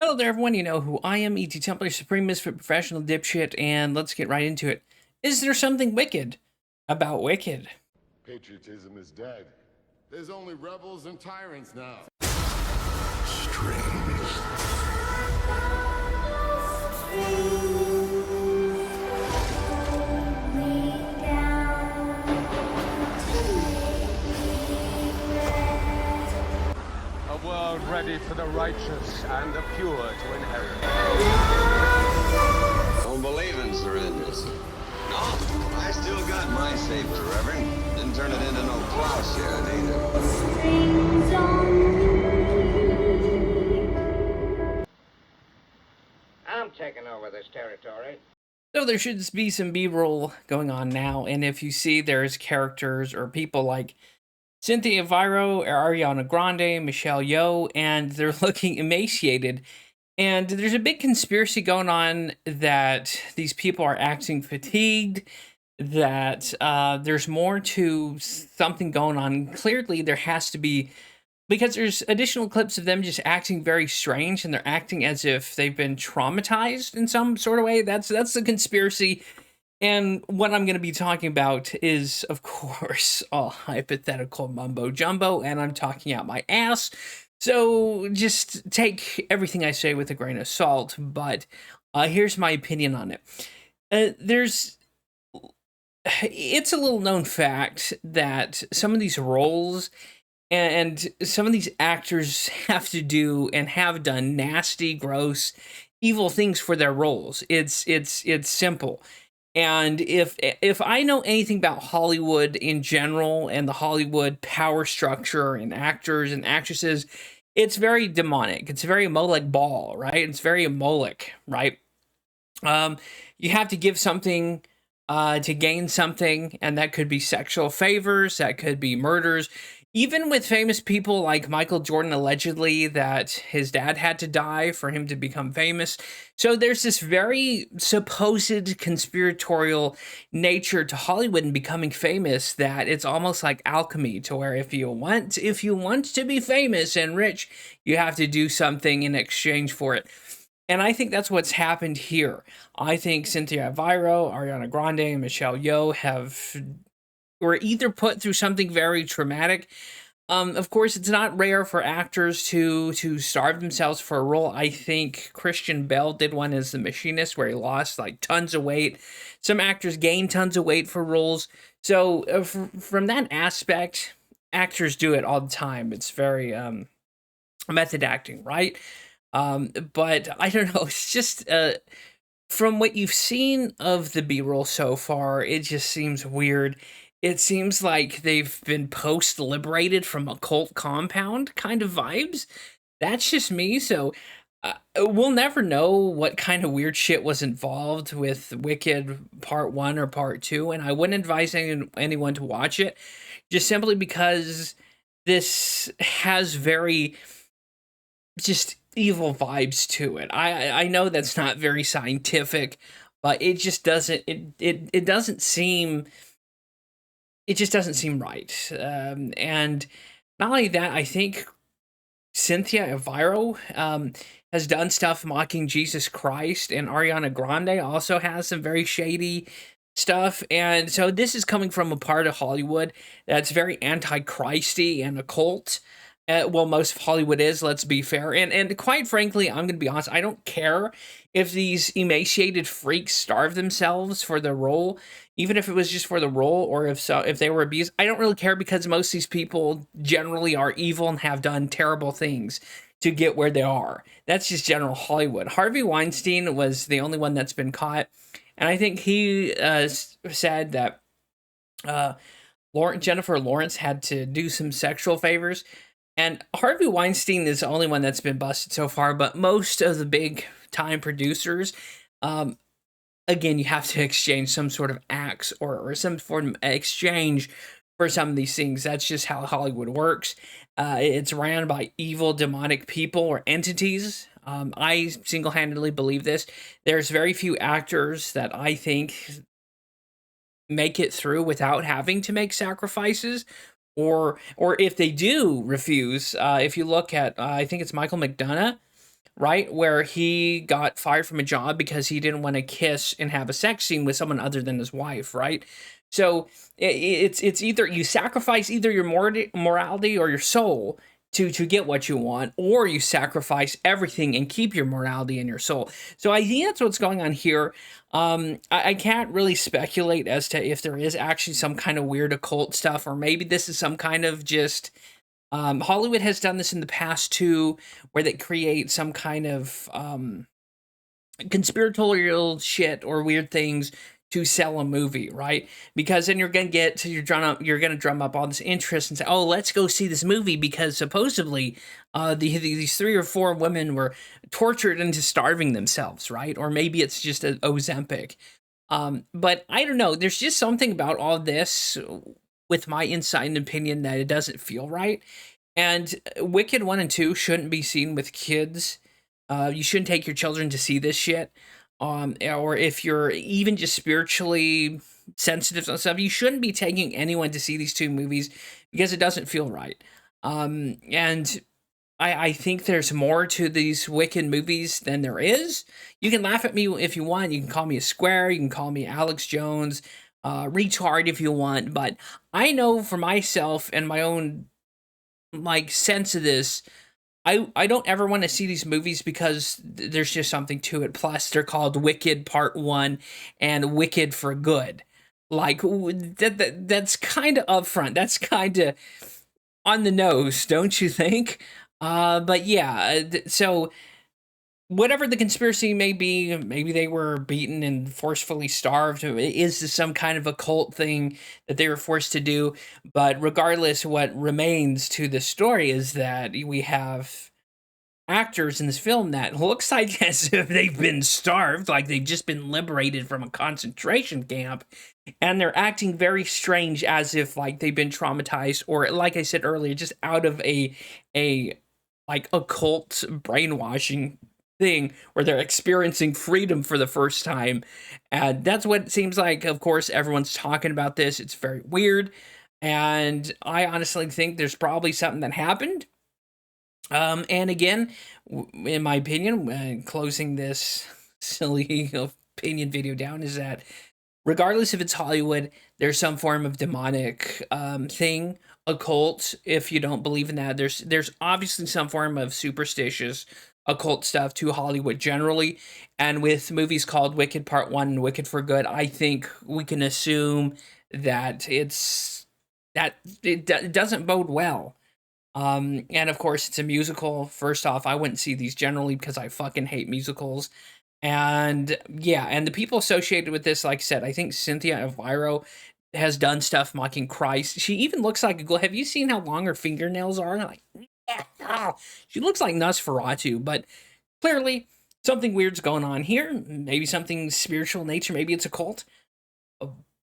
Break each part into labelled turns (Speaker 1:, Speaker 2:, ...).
Speaker 1: Hello there, everyone. You know who I am, ETTemplar, Supreme Misfit Professional Dipshit, and let's get right into it. Is there something wicked about Wicked?
Speaker 2: Patriotism is dead. There's only rebels and tyrants now.
Speaker 3: A world ready for the righteous and the pure to inherit.
Speaker 4: Don't believe in surrenders. No, I still got my saber, Reverend. Didn't turn it into no plowshare, neither.
Speaker 5: I'm taking over this territory.
Speaker 1: So there should be some B-roll going on now, and if you see there's characters or people like Cynthia Viro, Ariana Grande, Michelle Yeoh, and they're looking emaciated. And there's a big conspiracy going on that these people are acting fatigued, that there's more to something going on. Clearly, there has to be, because there's additional clips of them just acting very strange, and they're acting as if they've been traumatized in some sort of way. That's the conspiracy. And what I'm going to be talking about is, of course, all hypothetical mumbo jumbo, and I'm talking out my ass. So just take everything I say with a grain of salt, but here's my opinion on it. It's a little known fact that some of these roles and some of these actors have to do and have done nasty, gross, evil things for their roles. It's simple. And if I know anything about Hollywood in general and the Hollywood power structure and actors and actresses, it's very demonic. It's very Molech Ball, right? It's very Molech, right? You have to give something to gain something, and that could be sexual favors, that could be murders. Even with famous people like Michael Jordan, allegedly, that his dad had to die for him to become famous. So there's this very supposed conspiratorial nature to Hollywood and becoming famous that it's almost like alchemy, to where if you want to be famous and rich, you have to do something in exchange for it. And I think that's what's happened here. I think Cynthia Viro, Ariana Grande, and Michelle Yeoh were either put through something very traumatic. Of course, it's not rare for actors to starve themselves for a role. I think Christian Bale did one as The Machinist, where he lost like tons of weight. Some actors gain tons of weight for roles. So from that aspect, actors do it all the time. It's very method acting, right? But I don't know. It's just from what you've seen of the B-roll so far, it just seems weird. It seems like they've been post-liberated from a cult compound kind of vibes. That's just me, so we'll never know what kind of weird shit was involved with Wicked Part 1 or Part 2, and I wouldn't advise anyone to watch it, just simply because this has very just evil vibes to it. I know that's not very scientific, but it just doesn't, it doesn't seem... It just doesn't seem right. And not only that, I think Cynthia Viro has done stuff mocking Jesus Christ, and Ariana Grande also has some very shady stuff. And so this is coming from a part of Hollywood that's very anti-Christy and occult. Well, most of Hollywood is, let's be fair. And quite frankly, I'm going to be honest, I don't care if these emaciated freaks starve themselves for the role, even if it was just for the role, or if they were abused. I don't really care, because most of these people generally are evil and have done terrible things to get where they are. That's just general Hollywood. Harvey Weinstein was the only one that's been caught, and I think he said that Jennifer Lawrence had to do some sexual favors. And Harvey Weinstein is the only one that's been busted so far, but most of the big time producers, again, you have to exchange some sort of acts or some form of exchange for some of these things. That's just how Hollywood works. It's ran by evil, demonic people or entities. I single-handedly believe this. There's very few actors that I think make it through without having to make sacrifices. Or if they do refuse, if you look at, I think it's Michael McDonough, right? Where he got fired from a job because he didn't want to kiss and have a sex scene with someone other than his wife, right? So it's either you sacrifice either your morality or your soul to get what you want, or you sacrifice everything and keep your morality and your soul. So I think that's what's going on here. I can't really speculate as to if there is actually some kind of weird occult stuff, or maybe this is some kind of just Hollywood has done this in the past too, where they create some kind of conspiratorial shit or weird things to sell a movie, right? Because then you're gonna drum up all this interest and say, oh, let's go see this movie because supposedly these 3 or 4 women were tortured into starving themselves, right? Or maybe it's just a Ozempic. But I don't know. There's just something about all this with my insight and opinion that it doesn't feel right. And Wicked 1 and 2 shouldn't be seen with kids. You shouldn't take your children to see this shit. Or if you're even just spiritually sensitive and stuff, you shouldn't be taking anyone to see these 2 movies because it doesn't feel right. And I think there's more to these Wicked movies than there is. You can laugh at me if you want. You can call me a square. You can call me Alex Jones, retard if you want. But I know for myself and my own sense of this, I don't ever want to see these movies because there's just something to it. Plus, they're called Wicked Part 1 and Wicked for Good. Like, that's kind of upfront. That's kind of on the nose, don't you think? But yeah, so whatever the conspiracy may be, maybe they were beaten and forcefully starved. Is this some kind of occult thing that they were forced to do? But regardless, what remains to the story is that we have actors in this film that looks like as if they've been starved, like they've just been liberated from a concentration camp, and they're acting very strange as if like they've been traumatized, or like I said earlier, just out of a like occult brainwashing thing where they're experiencing freedom for the first time. And that's what it seems like. Of course, everyone's talking about this. It's very weird. And I honestly think there's probably something that happened. And again, in my opinion, closing this silly opinion video down, is that regardless if it's Hollywood, there's some form of demonic thing, occult. If you don't believe in that, there's obviously some form of superstitious occult stuff to Hollywood generally. And with movies called Wicked Part 1 and Wicked for Good, I think we can assume that it doesn't bode well. And of course, it's a musical. First off, I wouldn't see these generally because I fucking hate musicals. And yeah, and the people associated with this, like I said, I think Cynthia Elvira has done stuff mocking Christ. She even looks like a girl. Have you seen how long her fingernails are? Like, yeah, oh, she looks like Nosferatu, but clearly something weird's going on here. Maybe something spiritual in nature. Maybe it's a cult.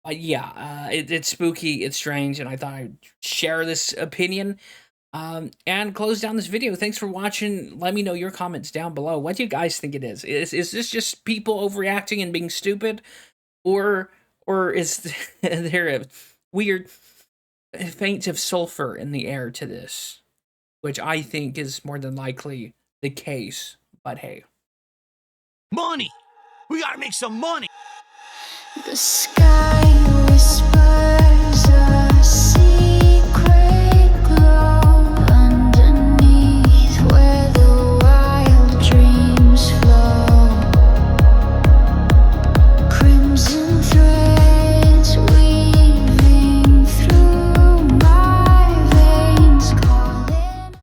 Speaker 1: Yeah, it's spooky. It's strange, and I thought I'd share this opinion. And close down this video. Thanks for watching. Let me know your comments down below. What do you guys think it is? Is this just people overreacting and being stupid? Or is there a weird faint of sulfur in the air to this? Which I think is more than likely the case. But hey.
Speaker 6: Money! We gotta make some money!
Speaker 7: The sky whispers.